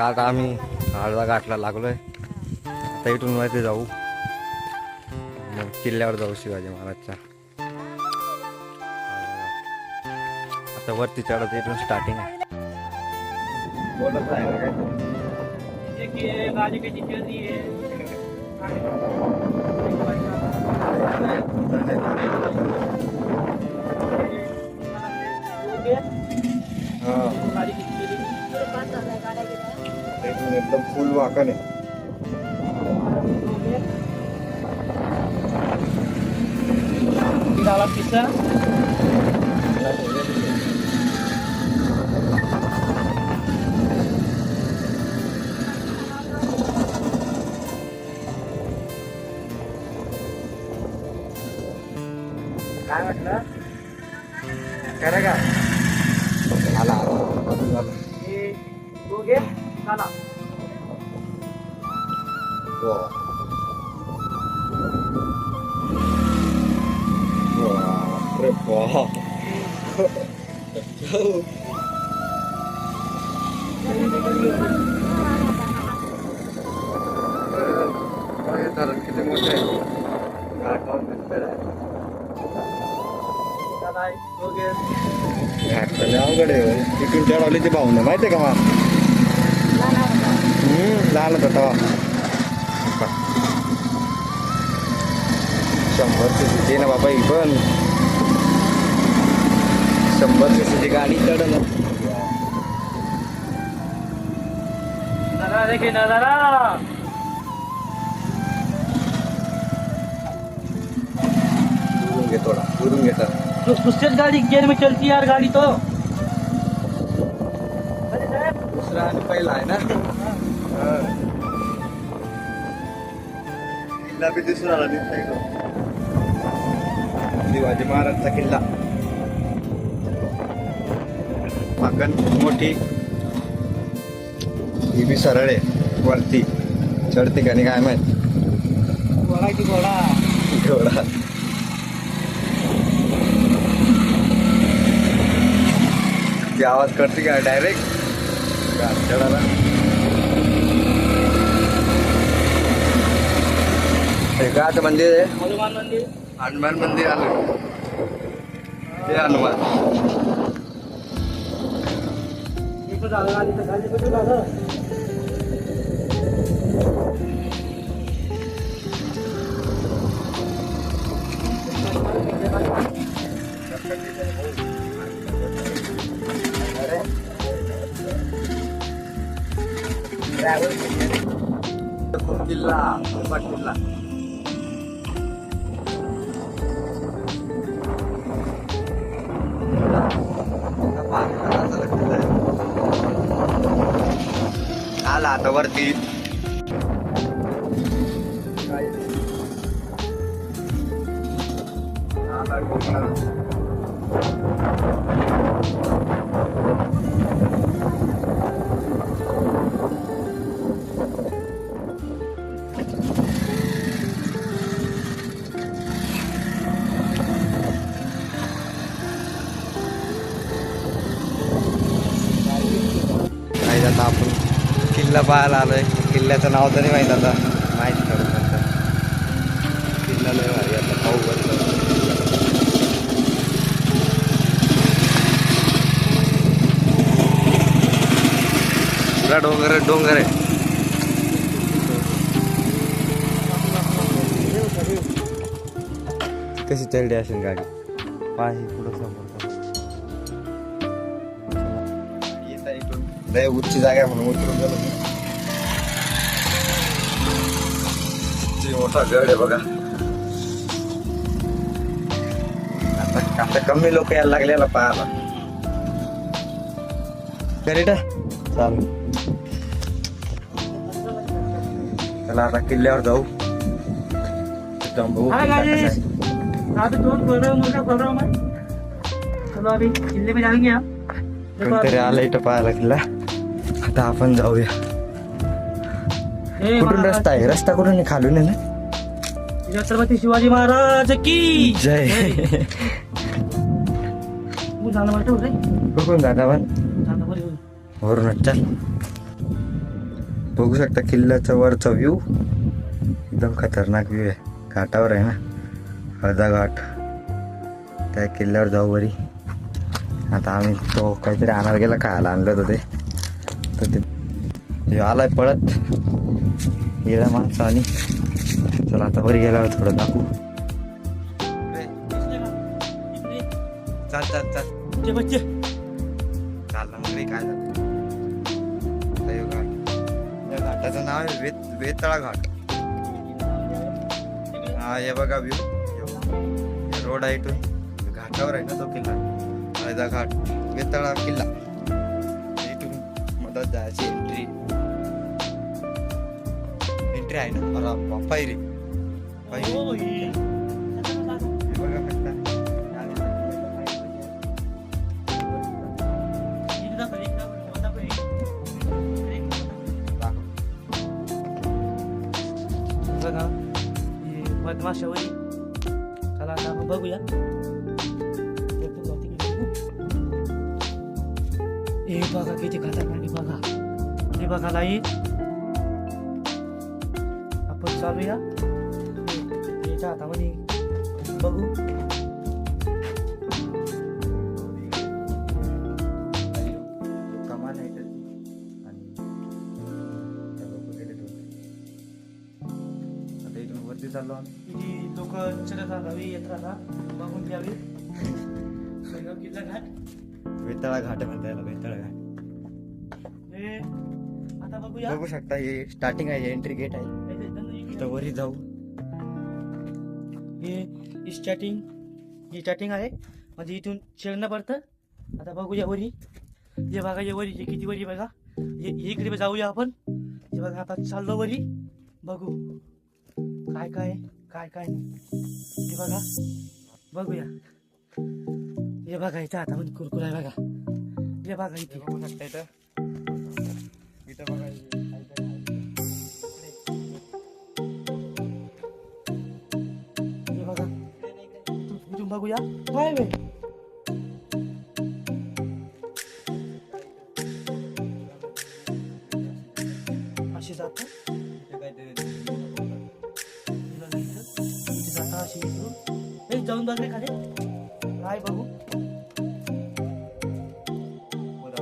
आता आम्ही अर्धा घाटला लागलोय. आता इथून वरती जाऊ, मग किल्ल्यावर जाऊ शिवाजी महाराजच्या. आता वरती चढत इथून स्टार्टिंग आहे. बोलत आहे ना एकदम फुल वाकण आहे. काय म्हटलं खरं का आला किती मोठे अवघड आहे. तिथून चढवली ती भाऊ ना माहितीये का मला लहान होता तेव्हा. 100 सीसीची ना बाबा ही पण 100 सीसीची गाडी चढलं. थोड़ा घूम गया तो उससे गाड़ी गियर में चलती है यार गाड़ी तो. दुसरा आणि पहिला आहे ना. किल्ला बी दिसून आला दिसतोय तो शिवाजी महाराजचा किल्ला. पाकण मोठी ही बी सरळ आहे. वरती चढते का नाही काय माहित. घोड़ा की घोड़ा घोडा ती आवाज करते का डायरेक्ट चढायला. गाचं मंदिर आहे. हनुमान मंदिर. हनुमान मंदिर आलं ते हनुमान. इथं झालं गाडी तर गाडी कुठे झालं. किल्ला किल्ला आला आता वरती. आता आपण किल्ला पाहायला आलोय. किल्ल्याचं नाव तरी माहित आता माहिती नव्हतं. किल्ला लय भारी आता पाहू बघतो. पुरा डोंगर डोंगर आहे. कशी चढली असेल गाडी. पाही पुढं समोर लय उच्ची जागा आहे म्हणून उतरून गेलो. मोठा गड आहे बघा. आता कमी लोक यायला लागलेला पाहायला. करेक्ट चालू. चला आता किल्ल्यावर जाऊ. किल्ले में जाएंगे आप. कोणतरी आलं इथं पाहायला किल्ला. आता आपण जाऊया. कुठून रस्ता आहे. रस्ता कुठून आहे. खालून आहे ना. छत्रपती शिवाजी महाराज की जय. कुठून जाता पण वरूनच चल. बघू शकता किल्ल्याचा वरचा व्ह्यू एकदम खतरनाक व्ह्यू आहे. घाटावर आहे ना, हळदा घाट. त्या किल्ल्यावर जाऊ वरी. आता आम्ही तो काहीतरी आणायला गेला, खायला आणलं होतं ते. तर ते आलाय पळत गेला माणसं. आणि चला आता वरी गेल्यावर थोडं दाखवू. चाल चाल चाल ते बच्चे चाल ना मग रे. काय झालं? या घाटाचं नाव आहे वेताळा घाट. हा हे बघा व्ह्यू. रोड आहे इथून घाटावर आहे ना तो किल्ला, हळदा घाट, वेताळा किल्ला. इथून मदत जायची एंट्री आहे ना. अरे पायरी पायरी बघा फक्त. बघा हे मधमाशावरी. चला आता आपण बघूया. हे बघा किती खतरनाक आहे बघा. हे बघा लाई आपण चालूया याच्या हातामध्ये बघू. कमान आहे त्याची. आणि त्या लोक गेले होते. आता इथून वरती चाललो आम्ही. किती लोक चढत राहावी येत राहता बघून घ्यावी. सगळं किल्ला घाट. वेताळा घाट म्हणता याला, वेताळा घाट. हे आता बघूया. बघू शकता हे स्टार्टिंग आहे, एंट्री गेट आहे. इथं वरी जाऊ. हे स्टार्टिंग आहे म्हणजे इथून चढणं पडतं. आता बघूया वरी. हे बघा हे वरी, हे किती वरी बघा. हे इकडे जाऊया आपण. हे बघा आता चाललो वरी. बघू काय काय काय काय नाही. हे बघा बघूया. हे बघा इथं हातामध्ये कुरकुर आहे बघा. हे बघा इथे बघू शकता इथं बघा. हे बघा इथून बघूया काय वे. अशी जात जाता अशी इकडून जाऊन बघले खाली काय बघू.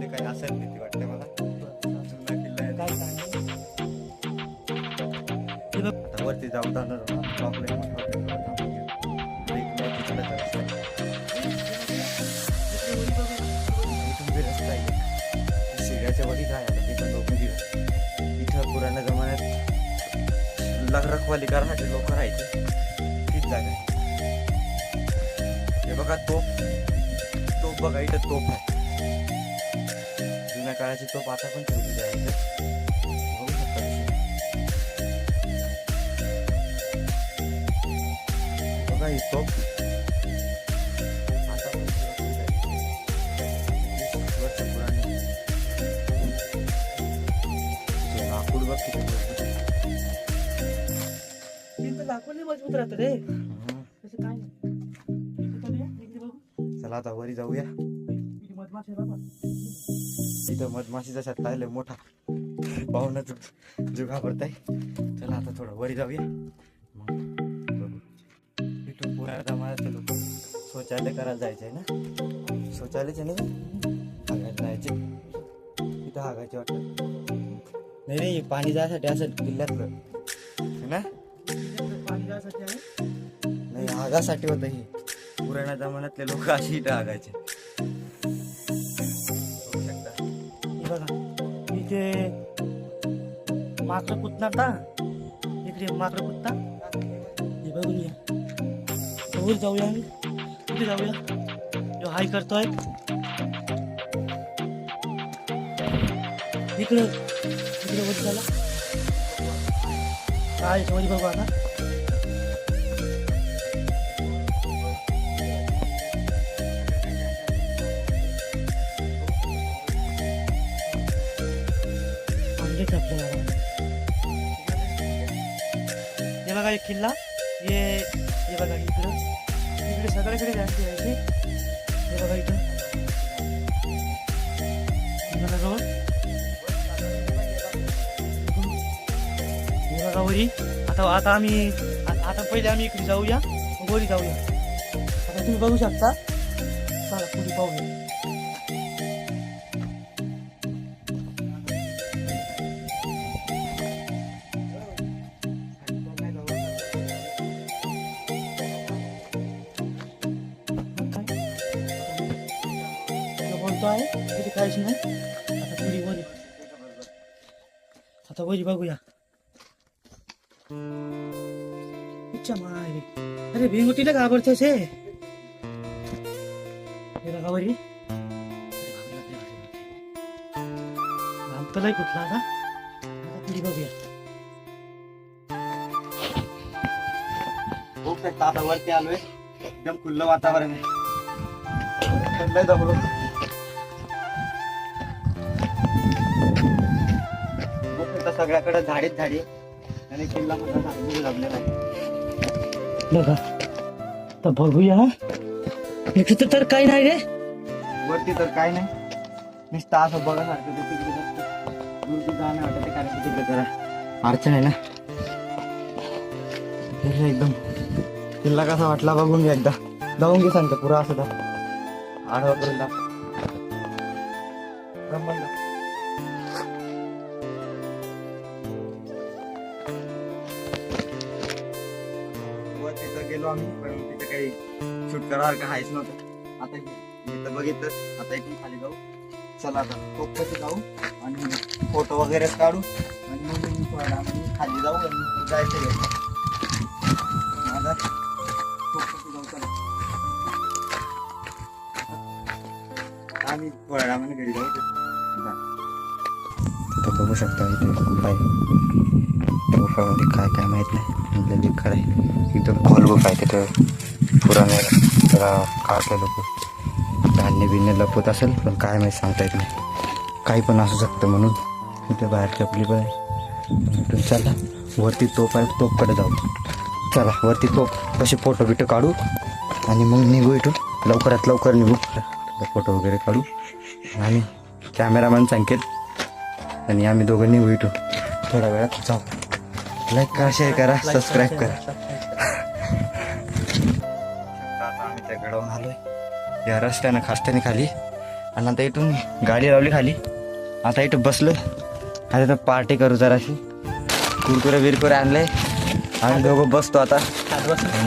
काही असेल भीती वाटते मला. जुना किल्ला आहे. काय काय आता वरती जाऊ जाणार रस्ता आहे. शिड्याच्या वरी काय आता ते पण लोक इथं पुराण्या जमान्यात रखवाली करण्याचे लोक राहायचे. तीच जागा आहे. हे बघा तोप बघा इथं तोप आहे. जुन्या काळाची तोप आता पण ठेवलेली आहे इथं. बघू शकता बघा ही तोप आता पण ठेवलेली आहे. 20 वर्ष पुराणी. ते लाकूड बघ किती मजबूत आहे. तिथं लाकूड मजबूत राहतं रे. तसं काय नाही. इकडे चालूया, इकडे बघू. चला आता वरी जाऊया. इथे मधमाशी आहे बाबा. इथं मधमाशीचा छत्ता आहे मोठा. पाहुणच जीव घाबरत आहे. चला आता थोडं वरी जाऊया. मग बघू. इथून पुण्याला जमायचे लोक शौचालय करायला जायचे आहे ना. शौचालयचे नाही हागायला जायचे. इथं हागायचे वाटतं. नाही रे पाणी जायसाठी असेल किल्ल्यातलं है ना. पाणी जायसाठी आहे. नाही हागासाठी होतं हे. पुराण्या जमान्यातले लोक अशी इथं हागायचे. बघू शकता. हे बघा इथे माकडं कुत्ता ना. इकडे माकडं कुत्ता. हे बघून या. वर जाऊया आम्ही. इथे जाऊया. जो हाय करतोय इकडे इकडे वर झाला काय वर बघू आता. हे बघा एक किल्ला. हे बघा इकडे सगळ्याकडे जायचे यायचे. हे बघा इथं हे बघा जवळ बघा वरी. आता आम्ही आता पहिले आम्ही इकडे जाऊया मग वरी जाऊया. आता तुम्ही बघू शकता. चला पुढे पाहूया. बोलतो आहे तिथे काहीच नाही. आता पुढे वरी. आता वरी बघूया. अच्छा माय अरे भिंगुटीला घाबरतेस हे. बघा वरी. घामतलाय कुठला आता. आता पुढे बघूया. खूप शकता आता वरती आलोय. एकदम खुल्लं वातावरण आहे. थंड दमलो. सगळ्याकडे झाडीच झाडी आणि किल्ला मोठा झाडून लागलेला आहे. बघा तर बघूया. इथे तर काही नाही रे. वरती तर काय नाही. नुसतं असं बघासारखं ते तिकडे दूरती जाणं वाटत कारण की तिकडे जरा अडचण आहे ना. एकदम किल्ला कसा वाटला बघून घ्या एकदा. जाऊन घे सांगतो पुरा असं आडवा करून दाखव. तिथं गेलो आम्ही पण तिथे काही शूट करार का हायच नव्हतं. आता इथं बघितलं. आता इथून खाली जाऊ. चला आता कोकणाची जाऊ आणि फोटो वगैरे काढू आणि मग खाली जाऊ आणि जायचं घ्यायचं. माझा कोकणाची जाऊ. चला आम्ही थोड्या वेळाने घरी जाऊ. तर बघू शकता इथे गुफा आहे. गुफामध्ये काय काय माहीत नाही. म्हणजे खरं आहे एकदम खोल गुफा आहे. तिथं पुराणे त्याला काढले लोक धान्य बिन्य लपवत असेल पण काय माहीत सांगता येत नाही. काही पण असू शकतं म्हणून इथे बाहेर चपली पण आहे. चला वरती तोप आहे. तोपकडे जाऊ. चला वरती तोप कसे फोटो बिटो काढू आणि मग निघू इथून. लवकरात लवकर निघू. फोटो वगैरे काढू आणि कॅमेरामॅन संकेत आणि आम्ही दोघं निघू इथून. थोड्या वेळात जाऊ. लाईक करा, शेअर करा, सबस्क्राईब करा. आता आम्ही त्या गडावून आलोय या रस्त्यानं खास्त्याने खाली आणि आता इथून गाडी लावली खाली. आता इथं बसलो. आता तर पार्टी करू जराशी. कुरकुरे बिरकुरे आणले आम्ही दोघं बसतो आता.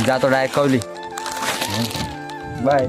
जातो डायरेक्ट कवली. बाय.